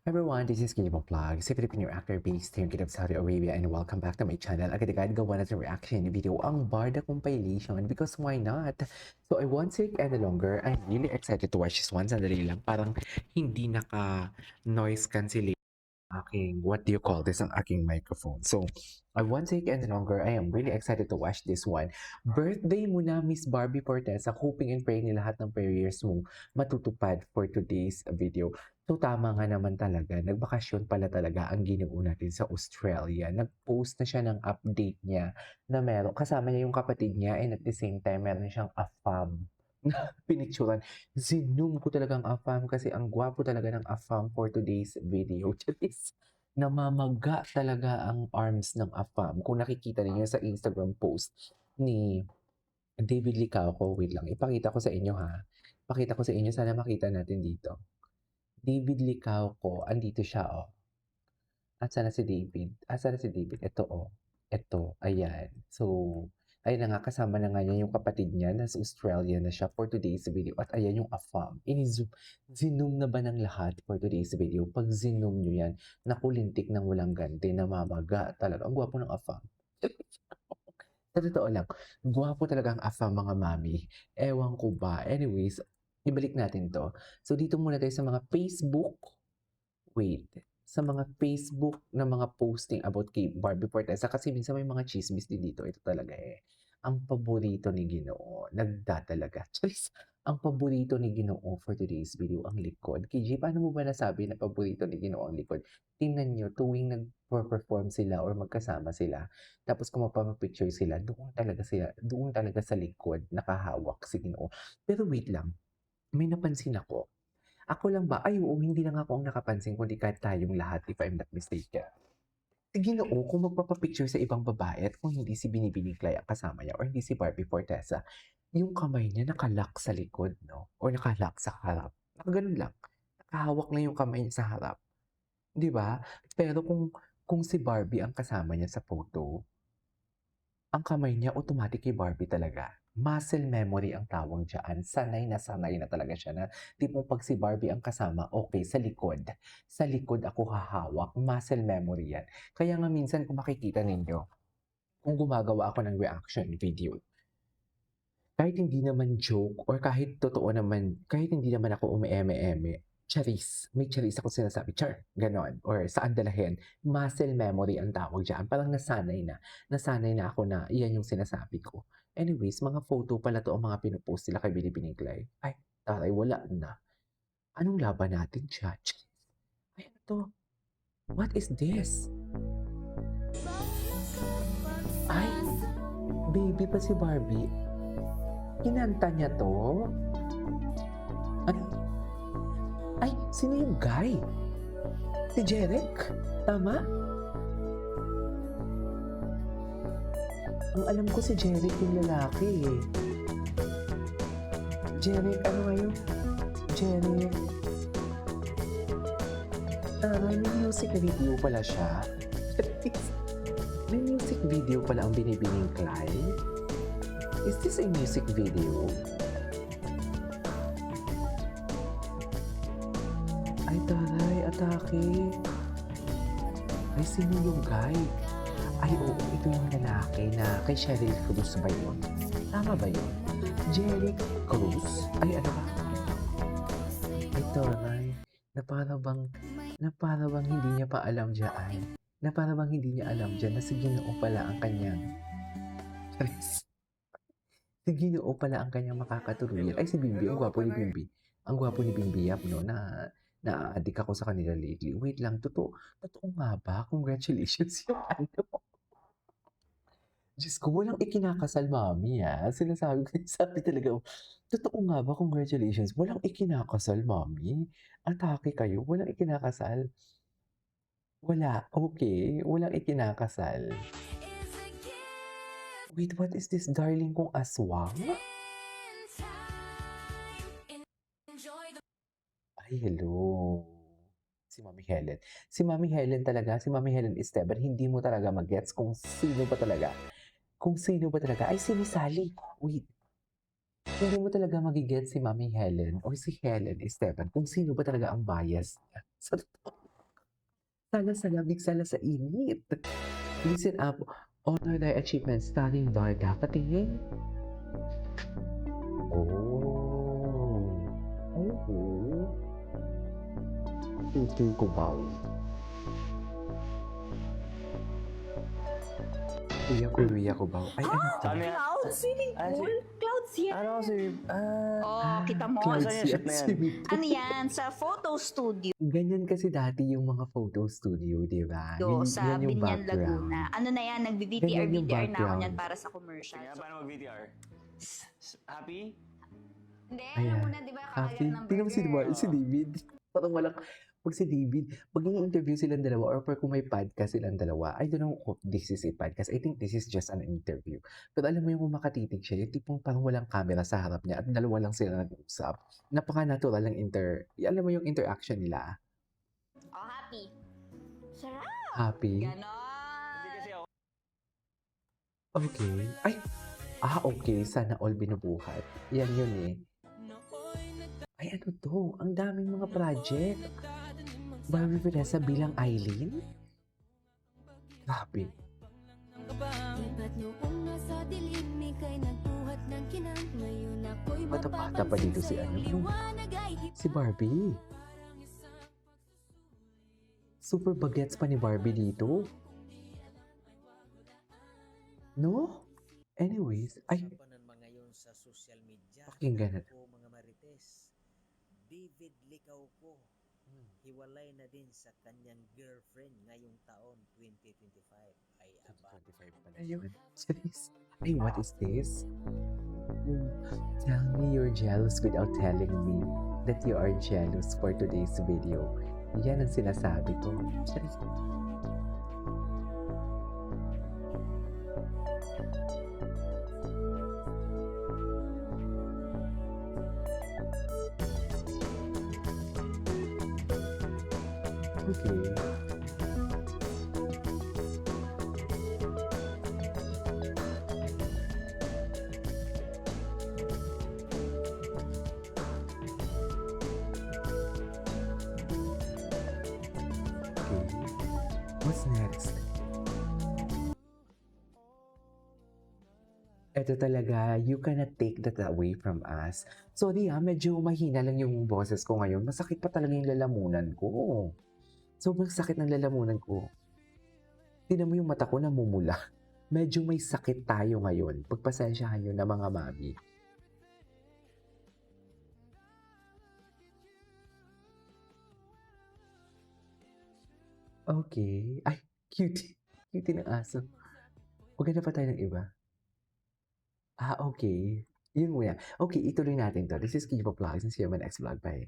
Everyone, this is Guillermo Vlog, si Filipino actor based here in Saudi Arabia, and welcome back to my channel. Agad-agad gawa natin reaction video ang Barda compilation because why not? So I won't take any longer. I'm really excited to watch this one. Sandali lang, parang hindi naka noise cancellation aking, what do you call this, ang aking microphone. So, I won't take any longer. I am really excited to watch this one. Birthday mo na, Miss Barbie Fortesa. Hoping and praying na lahat ng prayers mo matutupad for today's video. So, tama nga naman talaga. Nagbakasyon pala talaga ang Ginoo natin sa Australia. Nag-post na siya ng update niya na meron. Kasama niya yung kapatid niya and at the same time, meron siyang AFAB na pinicturan. Zoom ko talagang AFAM kasi ang gwapo talaga ng AFAM for today's video. Charis, namamaga talaga ang arms ng AFAM. Kung nakikita niyo sa Instagram post ni David Licauco, wait lang, ipakita ko sa inyo ha. Pakita ko sa inyo, sana makita natin dito. David Licauco, andito siya oh. Asan na si David? Asan na si David? Ito oh. Ito, ayan. So, ayun na nga, kasama na nga niya yung kapatid niya, nasa Australia na siya for today's video. At ayan yung AFAM. Zoom na ba ng lahat for today's video? Pag zoom nyo yan, nakulintik ng walang ganti, namamaga talaga. Ang gwapo ng AFAM. Sa totoo lang, gwapo talaga ang AFAM mga mami. Ewan ko ba. Anyways, ibalik natin to. So, dito muna tayo sa mga Facebook. Wait, sa mga Facebook na mga posting about kay Barbie Fortesa kasi minsan may mga chismis din dito. Ito talaga eh. Ang paborito ni Ginoo, nagdadalaga. Charis, ang paborito ni Ginoo for today's video, ang likod. KJ, paano mo ba nasabi na paborito ni Ginoo ang likod? Tingnan nyo, tuwing nag-perform sila or magkasama sila, tapos kung mapapapicture sila, doon talaga sa likod, nakahawak si Ginoo. Pero wait lang, may napansin ako. Ako lang ba? Ay, oo, hindi lang ako ang nakapansin kundi kahit tayong lahat if I'm not mistaken. Si Ginoo kung magpapapicture sa ibang babae at kung hindi si Binibining Clay ang kasama niya or hindi si Barbie Fortesa, yung kamay niya nakalock sa likod, no? Or nakalock sa harap. Nakaganon lang. Nakahawak lang yung kamay niya sa harap. Di ba? Pero kung si Barbie ang kasama niya sa photo, ang kamay niya automatic kay Barbie talaga. Muscle memory ang tawag diyan. Sanay na talaga siya na tipong 'pag si Barbie ang kasama, okay sa likod. Sa likod ako hahawak, muscle memory yan. Kaya nga minsan kung makikita ninyo, kung gumagawa ako ng reaction video, kahit hindi naman joke or kahit totoo naman, kahit hindi naman ako umieme-eme, charis, may charis ako sinasabi, char, ganon, or saan dalahin, muscle memory ang tawag diyan. Parang nasanay na ako na iyan yung sinasabi ko. Anyways, mga photo pala 'to ang mga pino-post nila kay Binibining Clay. Ay, taray wala na. Anong laban natin diyan? Charis, ay ano 'to? What is this? Ay, baby pa si Barbie. Kinanta niya 'to? Ay, ay, sino yung guy? Si Jeric? Tama? Ang alam ko si Jeric yung lalaki eh. Jeric, ano nga yun? Jeric. May music video pala siya. May music video pala ang Binibining Clay. Is this a music video? Ay, taray, atake. Ay, sino yung guy? Ay, oo, ito yung lalaki na kay Sheryl Cruz ba yun? Tama ba yun? Jerry Cruz? Ay, ano ba? Ay, taray. Na para bang hindi niya pa alam dyan. Na para bang hindi niya alam dyan na si Ginoo pala ang kanyang... Si Ginoo pala ang kanyang makakatuluyan. Ay, si Bimbi. Ang gwapo ni Bimbi. Ang gwapo ni Bimbi Yap, no? Na-addict ako sa kanila lately. Wait lang, totoo nga ba? Congratulations yung ano. Diyos ko, walang ikinakasal, mami, Sinasabi ko, sabi talaga, totoo nga ba? Congratulations. Walang ikinakasal, mami. Atake kayo. Walang ikinakasal. Wala. Okay. Walang ikinakasal. Wait, what is this, darling kong aswang? Ay, hello. Si Mami Helen. Si Mami Helen talaga, si Mami Helen Esteban, hindi mo talaga mag-gets kung sino ba talaga. Kung sino ba talaga. Ay, si Miss Sally. Wait. Hindi mo talaga magigets si Mami Helen or si Helen Esteban kung sino ba talaga ang bias niya. Sa totoo. Sala sa lamig, sala sa init. Listen up. Honor thy achievements, studying Varga. Patingin. Oh. Oo. Tutoy ko ba? Kuya ko ba? Ay, ano to? Ano yan? Cloud swimming Ah, si- pool? Clouds yan. Ano kasi, Oh, kita mo. Clouds Saan yung yan, shot na yan? swimming pool. Ano yan? Sa photo studio Ganyan kasi dati yung mga photo studio, di ba? Yan, sa yan yung Binyan, background. Laguna. Ano na yan? Ganyan Nag-VTR yung VTR na ako background. niyan para sa commercial. Kaya paano mag-VTR? Happy? Hindi, Ayan. alam mo na, di ba, Happy. kakagat ng Tingnan mo si, burger. si David. Parang walang, pag si David, pag i-interview silang dalawa or pag kung may podcast silang dalawa, I don't know if this is a podcast. I think this is just an interview. Pero alam mo yung kung makatitig siya, yung tipong parang walang camera sa harap niya at dalawa lang sila nag-usap. Napaka-natural ng alam mo yung interaction nila. Oh, happy. Sarap. Happy. Hindi Ganon. kasi ako. Okay. Ay! Okay. Sana all binubuhat. Yan yun eh. Ay, ano to? Ang daming mga project. Barbie Vanessa bilang Eileen? Grabe. Lipat noong nasa dilim, ika'y nagbuhat ng kinang. Ngayon ako'y Bata-bata pa dito si ano? liwanag ay Si Barbie. Super bagets pa ni Barbie dito. No? Anyways, ay, Usapan ng mga ngayon sa social media. Pakinggan natin. Ako, mga marites. David Likaw ko. Hiwalay na din sa kanyang girlfriend ngayong taon 2025. Ay aba. 25 pala yun. Jeez. Ay, what is this? Tell me you're jealous without telling me that you are jealous for today's video. Yan ang sinasabi ko. Jeez. Okay. Okay. What's next? Ito talaga, you cannot take that away from us. Sorry medyo mahina lang yung boses ko ngayon. Masakit pa talaga yung lalamunan ko. Sobrang sakit ng lalamunan ko. Tingnan mo yung mata ko namumula. Medyo may sakit tayo ngayon. Pagpasensyahan nyo na mga mami. Okay. Ay, cute. Cute ng aso. Maganda pa tayo ng iba. Okay. Yun muna. Okay, ituloy natin to. This is Kiva Vlogs and see you on my next vlog. Bye.